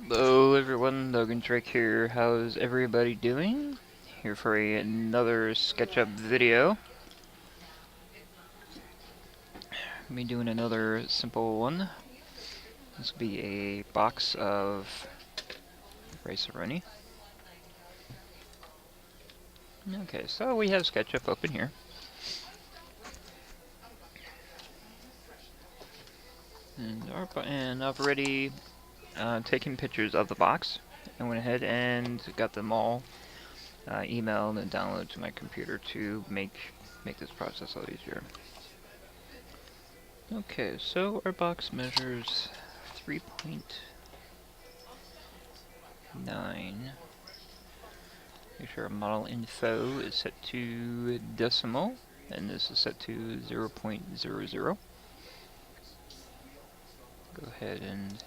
Hello everyone, LoGaNsRyChE here. How's everybody doing? Here for another SketchUp video. I'll be doing another simple one. This will be a box of Roni. Okay, so we have SketchUp open here. And I've already taken pictures of the box. I went ahead and got them all emailed and downloaded to my computer to make this process a lot easier. Okay, so our box measures 3.9. Make sure our model info is set to decimal, and this is set to 0.00. Go ahead and hit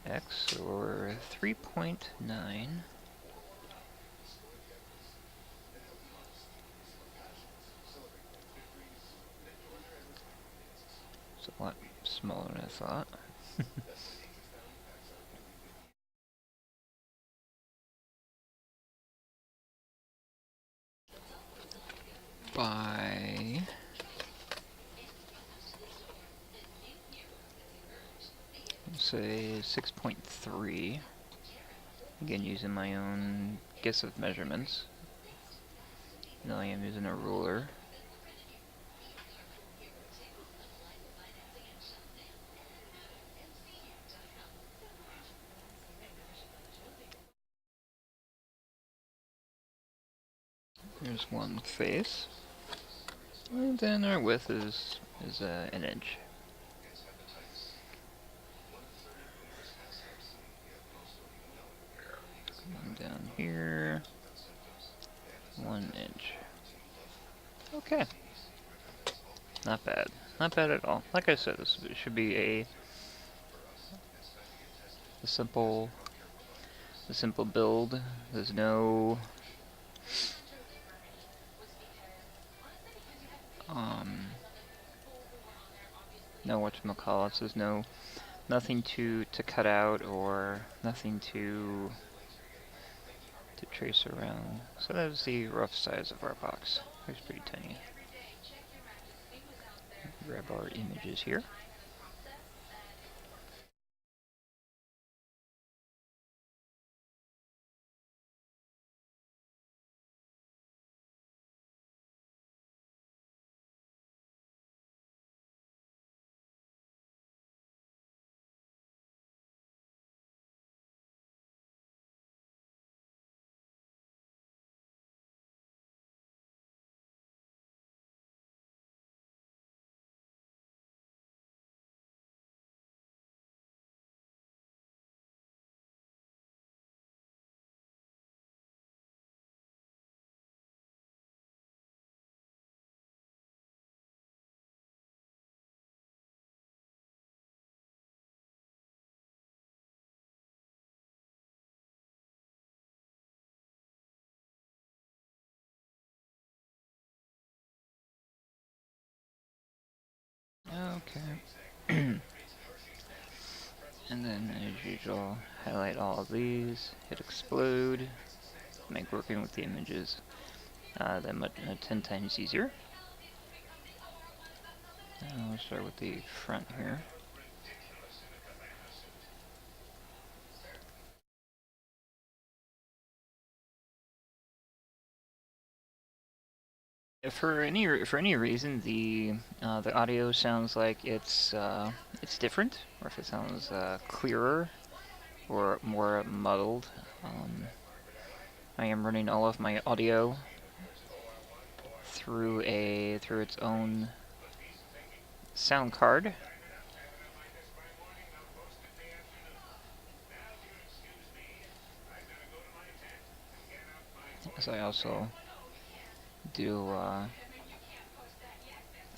X, or 3.9. It's a lot smaller than I thought. By let's say 6.3. Again, using my own guess of measurements. Now I am using a ruler. There's one face, and then our width is an inch. Come down here, 1 inch. Okay, not bad, not bad at all. Like I said, this should be a simple build. There's no no whatchamacallits. There's nothing to cut out or nothing to trace around. So that's the rough size of our box. It's pretty tiny. Grab our images here. Okay. And then, as usual, highlight all of these, hit explode, make working with the images then 10 times easier. And we'll start with the front here. For any reason, the audio sounds like it's different, or if it sounds clearer or more muddled. I am running all of my audio through its own sound card. As I also do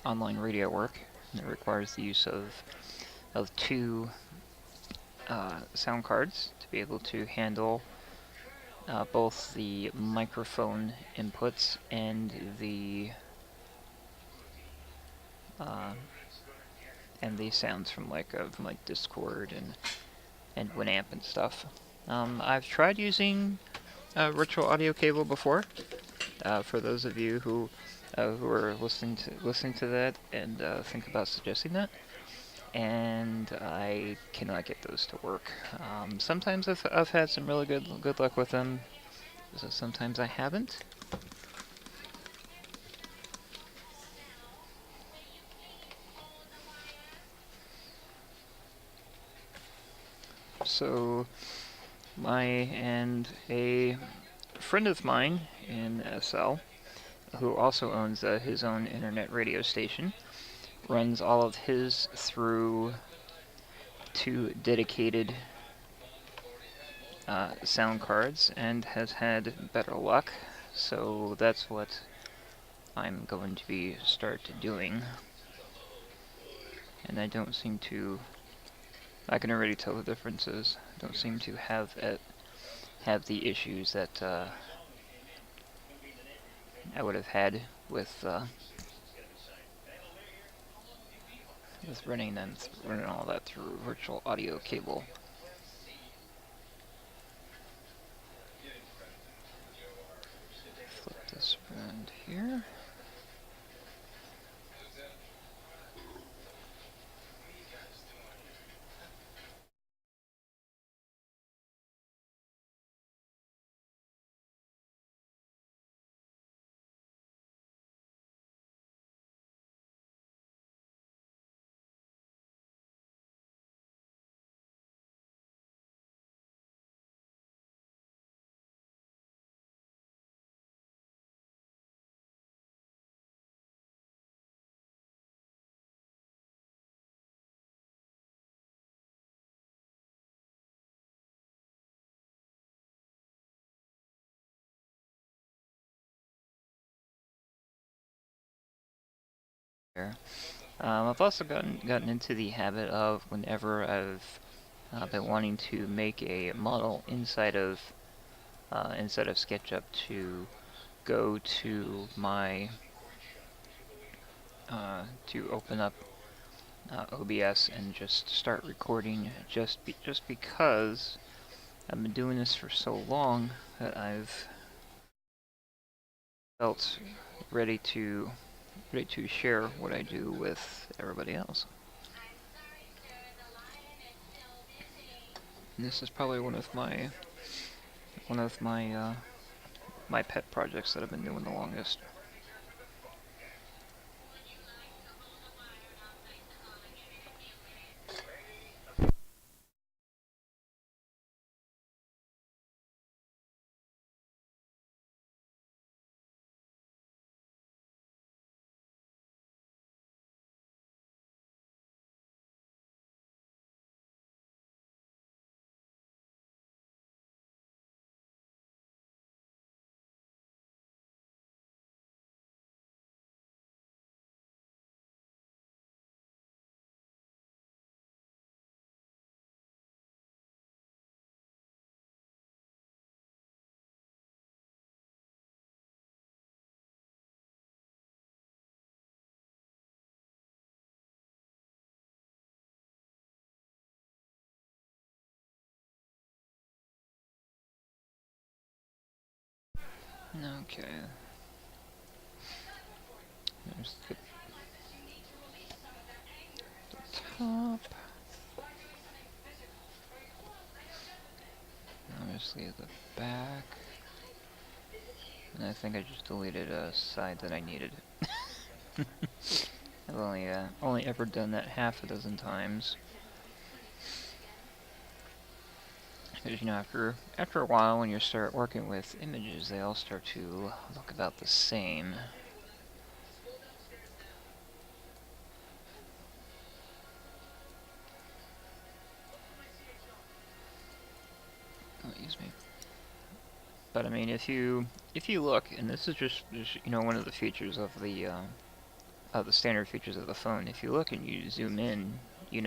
online radio work, and it requires the use of two sound cards to be able to handle both the microphone inputs and the sounds from like Discord and Winamp and stuff. I've tried using a virtual audio cable before. For those of you who are listening to that and think about suggesting that, and I cannot get those to work. Sometimes I've had some really good luck with them. So sometimes I haven't. So a friend of mine in SL, who also owns his own internet radio station, runs all of his through two dedicated sound cards and has had better luck. So that's what I'm going to start doing. And I can already tell the differences. Don't seem to have the issues that I would have had with running all that through virtual audio cable. Flip this around here. There. I've also gotten into the habit of whenever I've been wanting to make a model inside of SketchUp to go to my to open up OBS and just start recording just because I've been doing this for so long that I've felt ready to share what I do with everybody else. And this is probably one of my my pet projects that I've been doing the longest. Okay. There's the top. Obviously the back. And I think I just deleted a side that I needed. I've only ever done that half a dozen times. Because after a while, when you start working with images, they all start to look about the same. Oh, excuse me. But I mean, if you look, and this is just one of the features of the standard features of the phone. If you look and you zoom in, you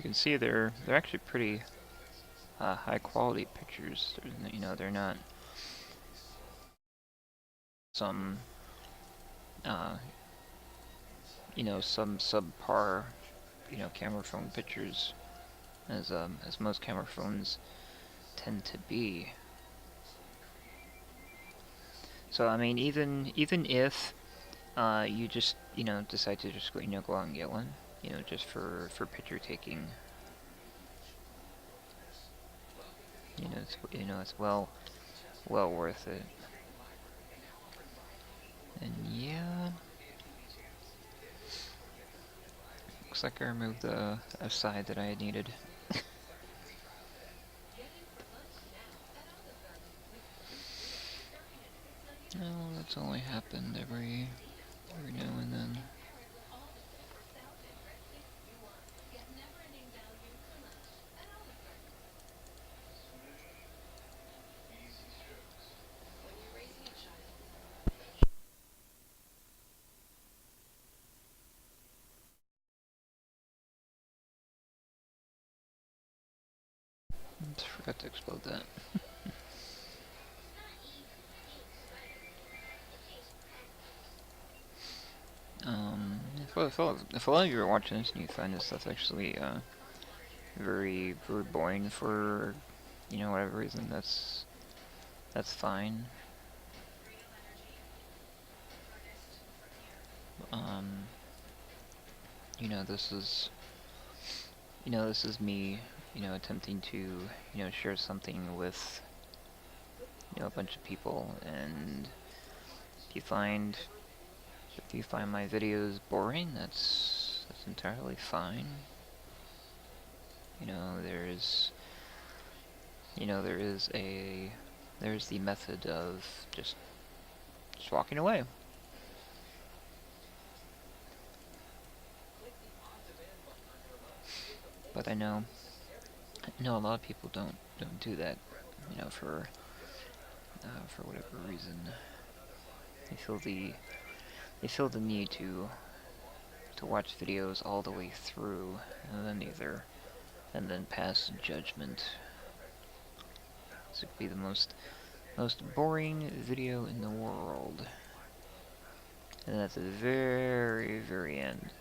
can see they're actually pretty high quality pictures. They're not some some subpar camera phone pictures, as most camera phones tend to be. So I mean, even if you just decide to just go out and get one, just for picture taking, it's well worth it. And yeah, looks like I removed the side that I had needed. Oh, that's only happened every now and then. Oops, forgot to explode that. If a lot of you are watching this and you find this stuff actually very boring for whatever reason, that's fine. Um, this is this is me attempting to share something with a bunch of people, and if you find my videos boring, that's entirely fine. There's there is there's the method of just walking away. But I know a lot of people don't do that, for whatever reason. They feel the need to watch videos all the way through, and then pass judgment. This would be the most boring video in the world. And at the very end,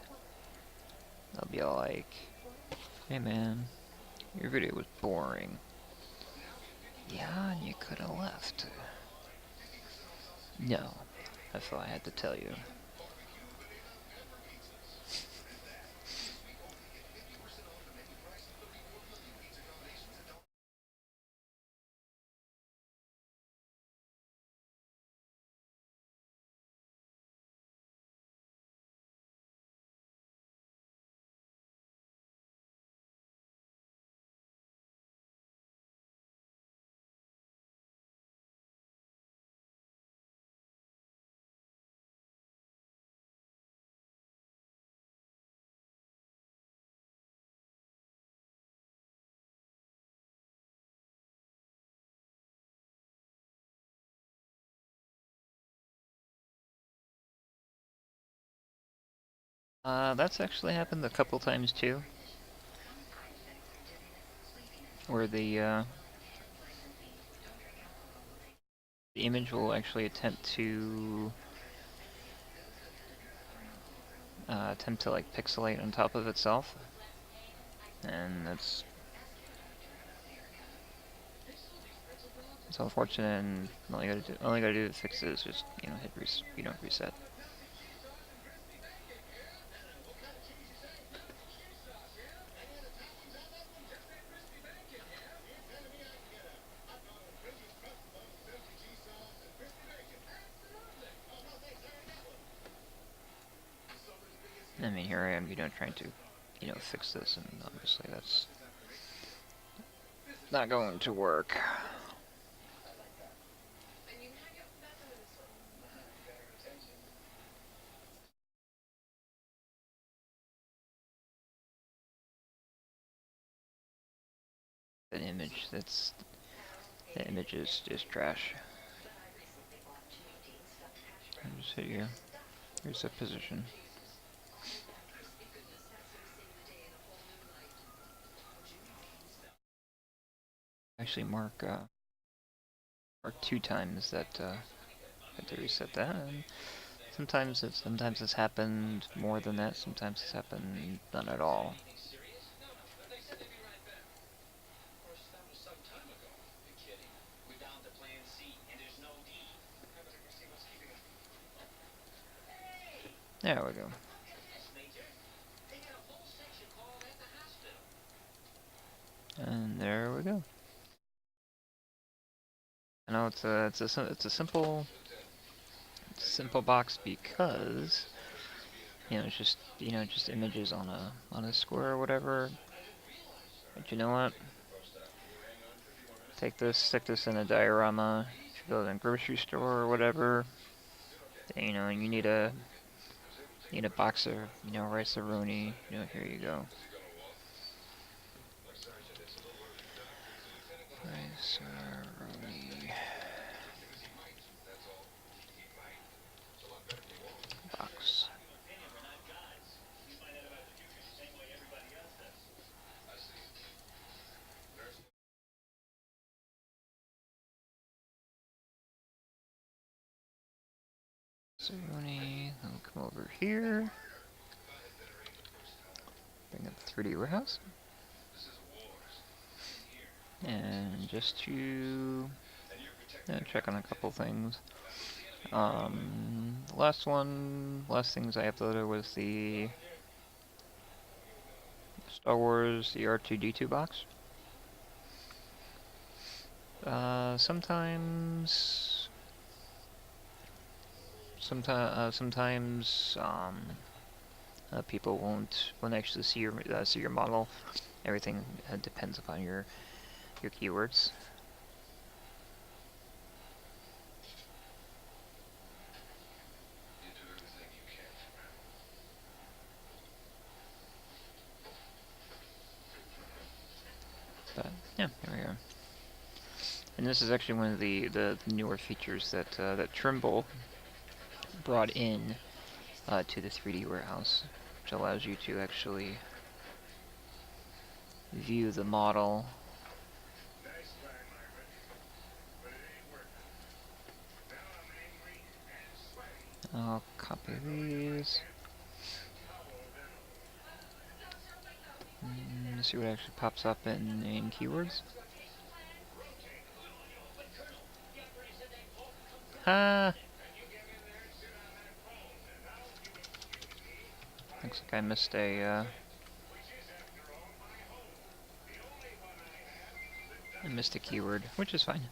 I'll be all like, "Hey man, your video was boring." "Yeah, and you could have left." "No, that's all I had to tell you." That's actually happened a couple times too, where the image will actually attempt to like pixelate on top of itself, and it's unfortunate. And all you gotta do to fix it is just hit reset. I mean, here I am, trying to fix this, and obviously that's not going to work. That image, the image is just trash. I'll just hit here. Here's the position. Actually, mark 2 times that to reset that. And sometimes it's happened more than that. Sometimes it's happened none at all. There we go. And there we go. I know it's a simple box because it's just images on a square or whatever. But you know what? Take this, stick this in a diorama. If you go to a grocery store or whatever, and you need a box of rice or Roni. Here you go. Rice or Roni box. So Roni, I'll come over here. Bring up the 3D warehouse. And just to check on a couple things. Last things I uploaded was the Star Wars, the R2-D2 box. Sometimes people won't actually see your model. Everything depends upon your keywords. But yeah, there we go. And this is actually one of the newer features that Trimble brought in to the 3D warehouse, which allows you to actually view the model. I'll copy these. See what actually pops up in keywords. Ah! Looks like I missed a keyword, which is fine.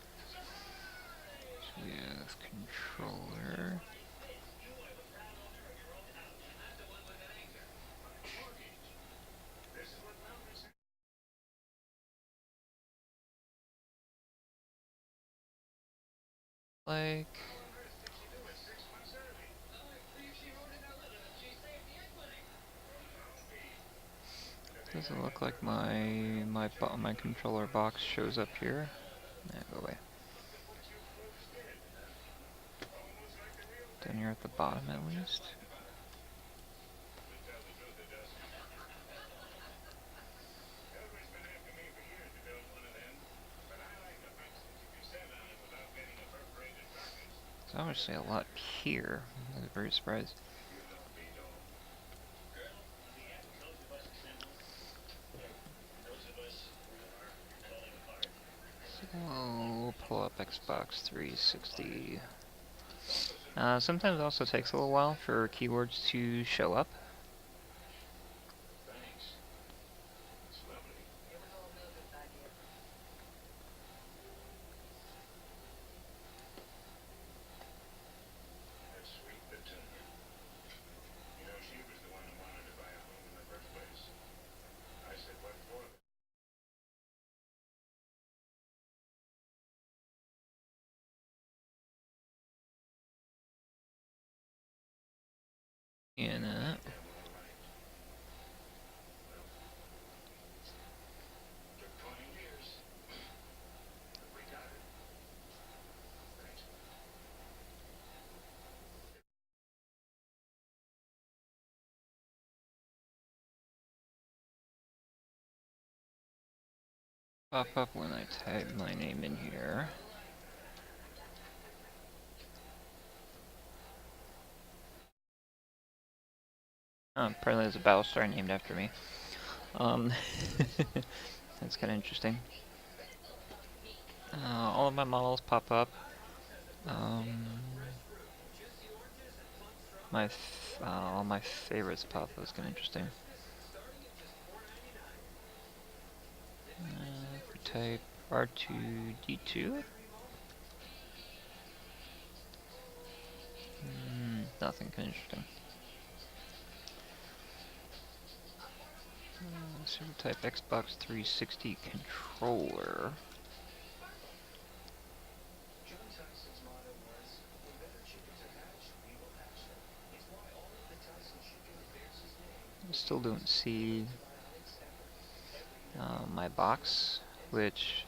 With controller. Like, does it look like my controller box shows up here? Yeah, go away. Down here at the bottom, at least. There's obviously a lot here. I was very surprised. So we'll pull up Xbox 360. Sometimes it also takes a little while for keywords to show up. And pop up when I type my name in here. Apparently there's a battle star named after me. Um, that's kind of interesting. All of my models pop up. Um, all my favorites pop up. That's kind of interesting. For type R2D2. Nothing kind of interesting. Super type Xbox 360 controller. I still don't see my box, which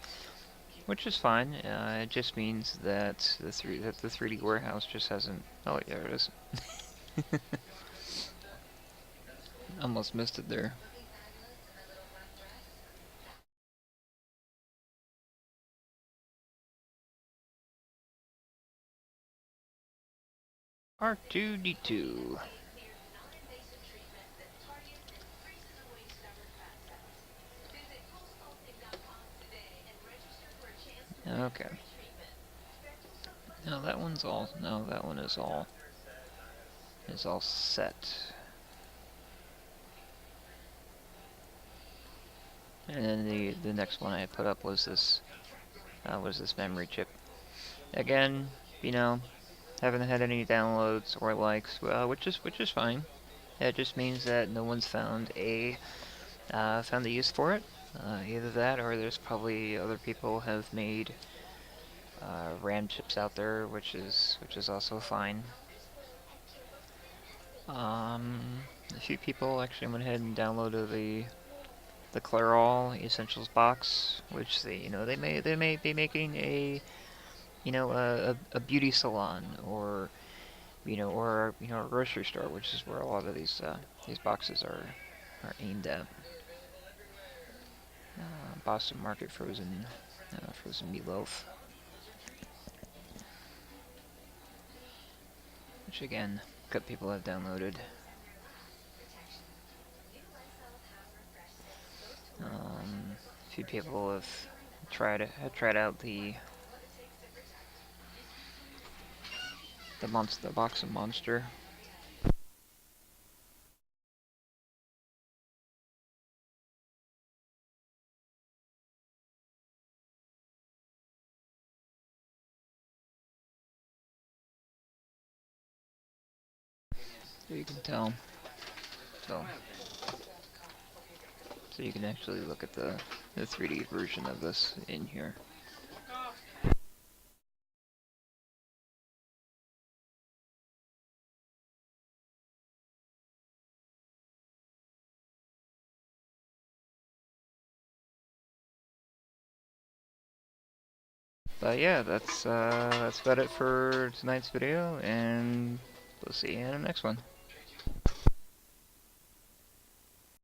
is fine. It just means that the 3D warehouse just hasn't. Oh yeah, it is. Almost missed it there. R2D2. Okay. No, that one's all. No, that one is all set. And then the next one I put up was this memory chip. Again, you know, haven't had any downloads or likes, which is fine. That just means that no one's found a use for it. Either that, or there's probably other people have made RAM chips out there, which is also fine. A few people actually went ahead and downloaded the Clairol Essentials box, which they may be making a beauty salon, or a grocery store, which is where a lot of these boxes are aimed at. Boston Market frozen meatloaf, which again, a couple people have downloaded. A few people have tried out the box of Monster. So you can tell. So so you can actually look at the 3D version of this in here. But yeah, that's about it for tonight's video, and we'll see you in the next one.